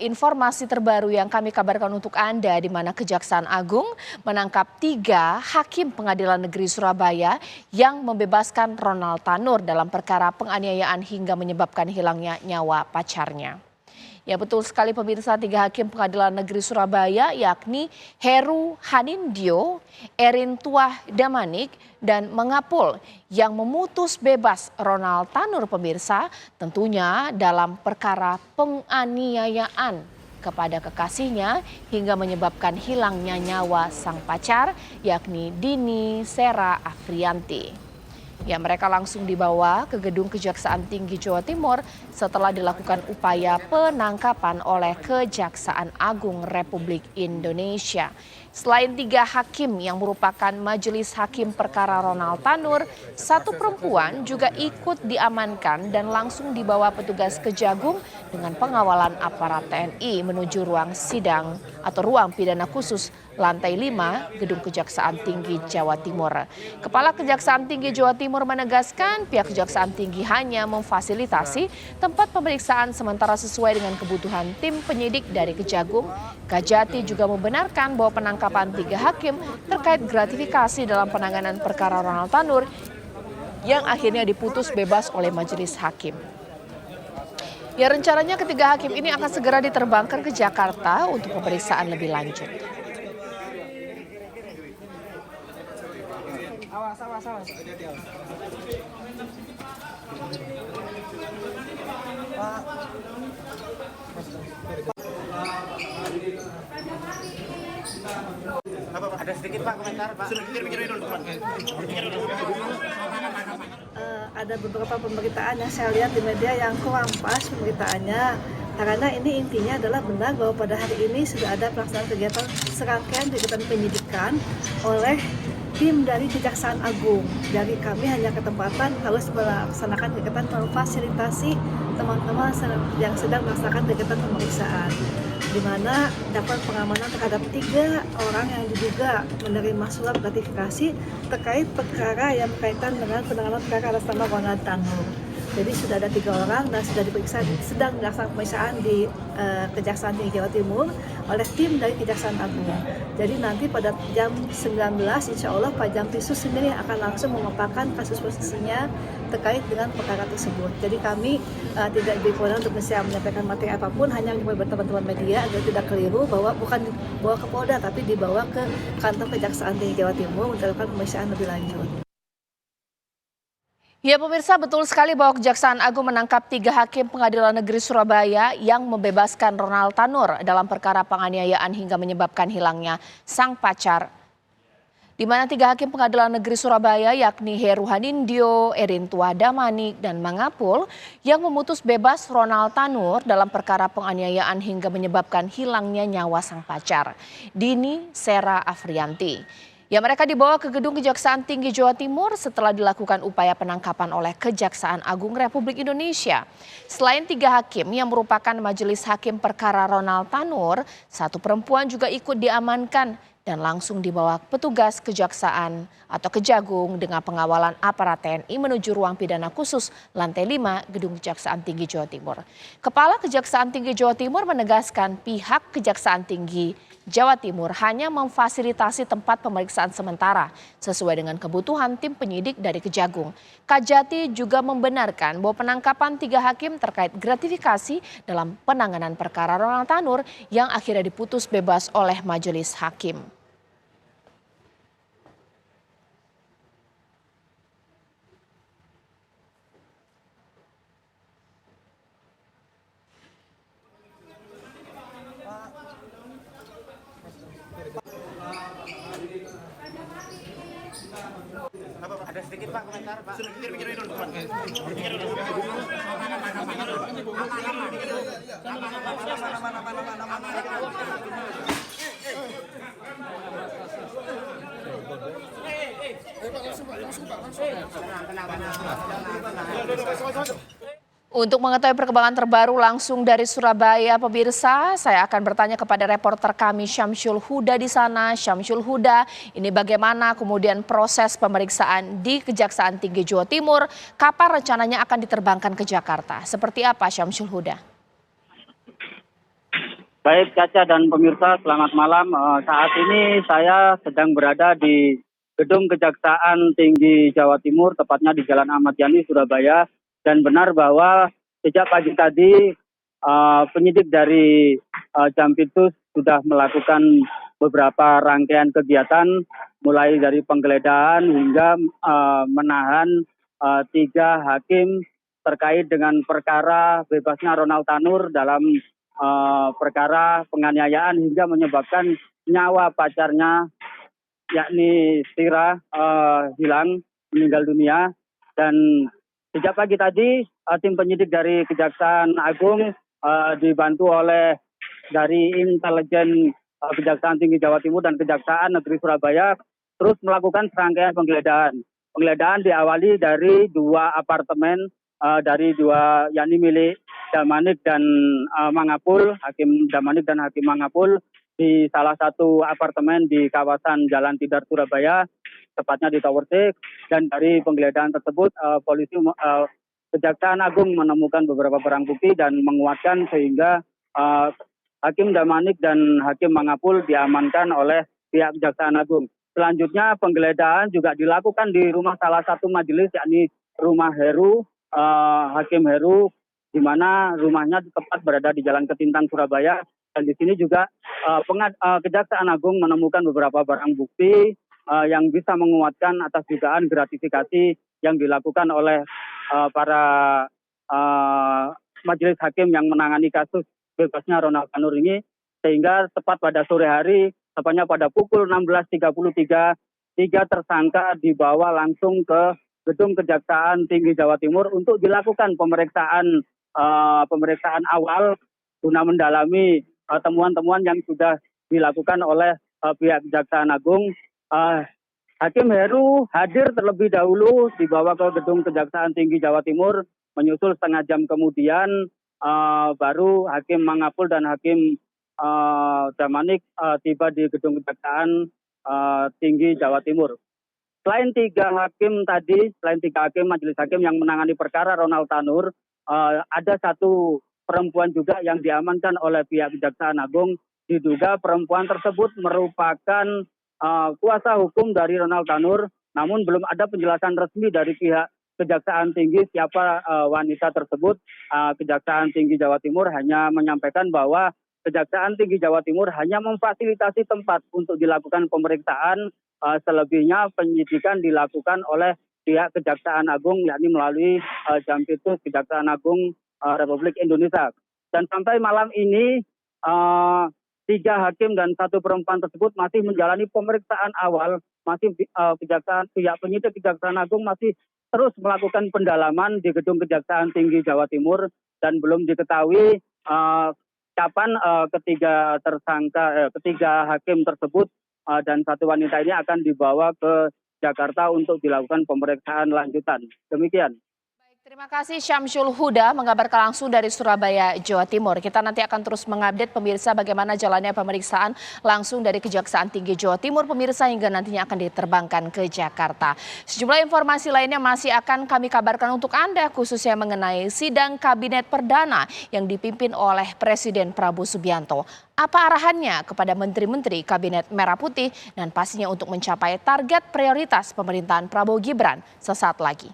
informasi terbaru yang kami kabarkan untuk Anda, di mana Kejaksaan Agung menangkap 3 hakim Pengadilan Negeri Surabaya yang membebaskan Ronald Tanur dalam perkara penganiayaan hingga menyebabkan hilangnya nyawa pacarnya. Ya, betul sekali pemirsa, 3 hakim Pengadilan Negeri Surabaya yakni Heru Hanindyo, Erin Tuah Damanik, dan Mangapul yang memutus bebas Ronald Tanur pemirsa, tentunya dalam perkara penganiayaan kepada kekasihnya hingga menyebabkan hilangnya nyawa sang pacar yakni Dini Sera Afrianti. Ya, mereka langsung dibawa ke gedung Kejaksaan Tinggi Jawa Timur setelah dilakukan upaya penangkapan oleh Kejaksaan Agung Republik Indonesia. Selain 3 hakim yang merupakan majelis hakim perkara Ronald Tanur, 1 perempuan juga ikut diamankan dan langsung dibawa petugas Kejagung dengan pengawalan aparat TNI menuju ruang sidang atau ruang pidana khusus lantai 5 Gedung Kejaksaan Tinggi Jawa Timur. Kepala Kejaksaan Tinggi Jawa Timur menegaskan pihak Kejaksaan Tinggi hanya memfasilitasi tempat pemeriksaan sementara sesuai dengan kebutuhan tim penyidik dari Kejagung. Kajati juga membenarkan bahwa penangkapan 3 hakim terkait gratifikasi dalam penanganan perkara Ronald Tanur yang akhirnya diputus bebas oleh majelis hakim. Ya, rencananya ketiga hakim ini akan segera diterbangkan ke Jakarta untuk pemeriksaan lebih lanjut. Awas. Ada sedikit Pak komentar Pak. Ada beberapa pemberitaan yang saya lihat di media yang kurang pas pemberitaannya. Karena ini intinya adalah benar bahwa pada hari ini sudah ada pelaksanaan kegiatan serangkaian kegiatan penyidikan oleh tim dari Kejaksaan Agung. Dari kami hanya ketempatan harus melaksanakan kegiatan memfasilitasi teman-teman yang sedang melaksanakan kegiatan pemeriksaan, di mana dapat pengamanan terhadap 3 orang yang diduga menerima suap gratifikasi terkait perkara yang berkaitan dengan penanganan perkara atas nama Ronald Tanur. Jadi sudah ada 3 orang dan sudah diperiksa, sedang dilaksanakan pemeriksaan di Kejaksaan Tinggi Jawa Timur oleh tim dari Kejaksaan Agung. Jadi nanti pada jam 19 insya Allah Pak Jampisus sendiri akan langsung memaparkan kasus posisinya terkait dengan perkara tersebut. Jadi kami tidak diberi untuk bisa menyampaikan materi apapun, hanya kepada teman-teman media agar tidak keliru bahwa bukan dibawa ke Polda tapi dibawa ke kantor Kejaksaan Tinggi Jawa Timur untuk dilakukan pemeriksaan lebih lanjut. Ya pemirsa, betul sekali bahwa Kejaksaan Agung menangkap 3 hakim Pengadilan Negeri Surabaya yang membebaskan Ronald Tanur dalam perkara penganiayaan hingga menyebabkan hilangnya sang pacar. Di mana 3 hakim Pengadilan Negeri Surabaya yakni Heru Hanindyo, Erin Tuah Damanik, dan Mangapul yang memutus bebas Ronald Tanur dalam perkara penganiayaan hingga menyebabkan hilangnya nyawa sang pacar, Dini Sera Afrianti. Ya, mereka dibawa ke gedung Kejaksaan Tinggi Jawa Timur setelah dilakukan upaya penangkapan oleh Kejaksaan Agung Republik Indonesia. Selain 3 hakim yang merupakan majelis hakim perkara Ronald Tanur, 1 perempuan juga ikut diamankan dan langsung dibawa petugas Kejaksaan atau Kejagung dengan pengawalan aparat TNI menuju ruang pidana khusus lantai 5 Gedung Kejaksaan Tinggi Jawa Timur. Kepala Kejaksaan Tinggi Jawa Timur menegaskan pihak Kejaksaan Tinggi Jawa Timur hanya memfasilitasi tempat pemeriksaan sementara sesuai dengan kebutuhan tim penyidik dari Kejagung. Kajati juga membenarkan bahwa penangkapan 3 hakim terkait gratifikasi dalam penanganan perkara Ronald Tanur yang akhirnya diputus bebas oleh majelis hakim. Ada sedikit Pak komentar Pak. Untuk mengetahui perkembangan terbaru langsung dari Surabaya, pemirsa, saya akan bertanya kepada reporter kami Syamsul Huda di sana. Syamsul Huda, ini bagaimana kemudian proses pemeriksaan di Kejaksaan Tinggi Jawa Timur? Kapan rencananya akan diterbangkan ke Jakarta? Seperti apa Syamsul Huda? Baik Caca dan pemirsa, selamat malam. Saat ini saya sedang berada di Gedung Kejaksaan Tinggi Jawa Timur, tepatnya di Jalan Ahmad Yani, Surabaya. Dan benar bahwa sejak pagi tadi penyidik dari Jampitsus sudah melakukan beberapa rangkaian kegiatan, mulai dari penggeledahan hingga menahan 3 hakim terkait dengan perkara bebasnya Ronald Tanur dalam perkara penganiayaan hingga menyebabkan nyawa pacarnya yakni Tira hilang, meninggal dunia. Dan sejak pagi tadi tim penyidik dari Kejaksaan Agung dibantu oleh dari intelijen Kejaksaan Tinggi Jawa Timur dan Kejaksaan Negeri Surabaya terus melakukan serangkaian penggeledahan. Penggeledahan diawali dari 2 apartemen yakni milik Damanik dan Mangapul, Hakim Damanik dan Hakim Mangapul, di salah satu apartemen di kawasan Jalan Tidar, Surabaya, tepatnya di Tower 6. Dan dari penggeledahan tersebut, Kejaksaan Agung menemukan beberapa barang bukti dan menguatkan sehingga Hakim Damanik dan Hakim Mangapul diamankan oleh pihak Kejaksaan Agung. Selanjutnya penggeledahan juga dilakukan di rumah salah satu majelis, yakni rumah Heru, Hakim Heru, di mana rumahnya tepat berada di Jalan Ketintang, Surabaya. Dan di sini juga Kejaksaan Agung menemukan beberapa barang bukti yang bisa menguatkan atas dugaan gratifikasi yang dilakukan oleh para majelis hakim yang menangani kasus bebasnya Ronald Tanur ini, sehingga tepat pada sore hari, tepatnya pada pukul 16.33, 3 tersangka dibawa langsung ke Gedung Kejaksaan Tinggi Jawa Timur untuk dilakukan pemeriksaan awal guna mendalami temuan-temuan yang sudah dilakukan oleh pihak Kejaksaan Agung. Hakim Heru hadir terlebih dahulu, dibawa ke Gedung Kejaksaan Tinggi Jawa Timur, menyusul setengah jam kemudian baru Hakim Mangapul dan Hakim Damanik tiba di Gedung Kejaksaan Tinggi Jawa Timur. Selain 3 hakim majelis hakim yang menangani perkara Ronald Tanur, ada 1 perempuan juga yang diamankan oleh pihak Kejaksaan Agung. Diduga perempuan tersebut merupakan kuasa hukum dari Ronald Tanur, namun belum ada penjelasan resmi dari pihak Kejaksaan Tinggi siapa wanita tersebut. Kejaksaan Tinggi Jawa Timur hanya menyampaikan bahwa Kejaksaan Tinggi Jawa Timur hanya memfasilitasi tempat untuk dilakukan pemeriksaan. Selebihnya penyidikan dilakukan oleh pihak Kejaksaan Agung, yakni melalui Jampitsus Kejaksaan Agung Republik Indonesia. Dan sampai malam ini 3 hakim dan 1 perempuan tersebut masih menjalani pemeriksaan awal. Masih pihak penyidik Kejaksaan Agung masih terus melakukan pendalaman di Gedung Kejaksaan Tinggi Jawa Timur, dan belum diketahui kapan ketiga hakim tersebut dan 1 wanita ini akan dibawa ke Jakarta untuk dilakukan pemeriksaan lanjutan. Demikian. Terima kasih Syamsul Huda mengabarkan langsung dari Surabaya, Jawa Timur. Kita nanti akan terus mengupdate pemirsa bagaimana jalannya pemeriksaan langsung dari Kejaksaan Tinggi Jawa Timur pemirsa hingga nantinya akan diterbangkan ke Jakarta. Sejumlah informasi lainnya masih akan kami kabarkan untuk Anda, khususnya mengenai sidang Kabinet Perdana yang dipimpin oleh Presiden Prabowo Subianto. Apa arahannya kepada menteri-menteri Kabinet Merah Putih dan pastinya untuk mencapai target prioritas pemerintahan Prabowo Gibran sesaat lagi.